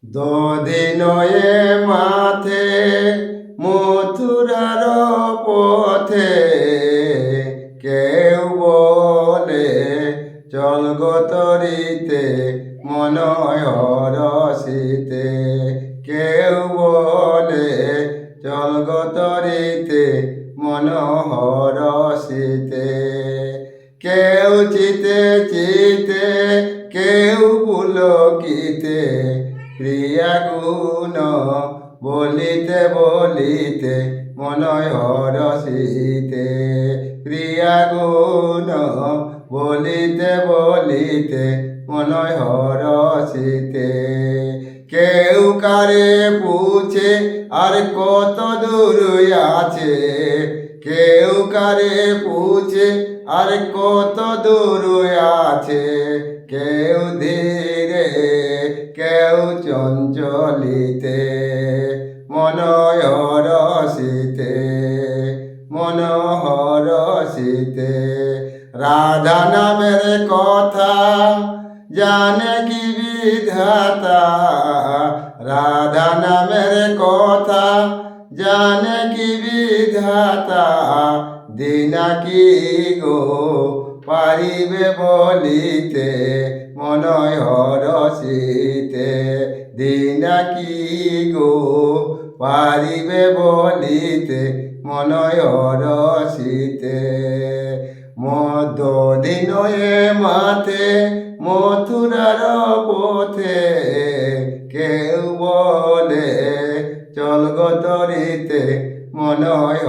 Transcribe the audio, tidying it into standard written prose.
দোদিনয়ে মাথে মথুরার পথে কেউ বলে চল গো তরিতে মনয় রসিতে, কেউ বলে চল গো তরিতে মনোহর রসিতে। কেউ চিতে চিতে কেউ পুলকিতে প্রিয়া গুণ বলিতে বলিতে মনয় রসিতে, প্রিয়া গুণ বলিতে বলিতে মনয় রসিতে। কেউ কারে পুছে আর কত দূর আছে, কেউ কারে পুছে আর কত দূর আছে। কেউ ধীরে কেউ চঞ্চলিতে মনয় রসিতে, মনোহর রসিতে। রাধা নামের কথা জানে কি বিধাতা, রাধা নামের কথা জানে কি বিধাতা। দিনা কি গো পারিবে বলিতে মনয় রসিতে, দিনা কি গো পারিবে বলিতে মনয় রসিতে। দোদিনয়ে মাথে মথুরার পথে কেউ বলে চল গো তরিতে মনয়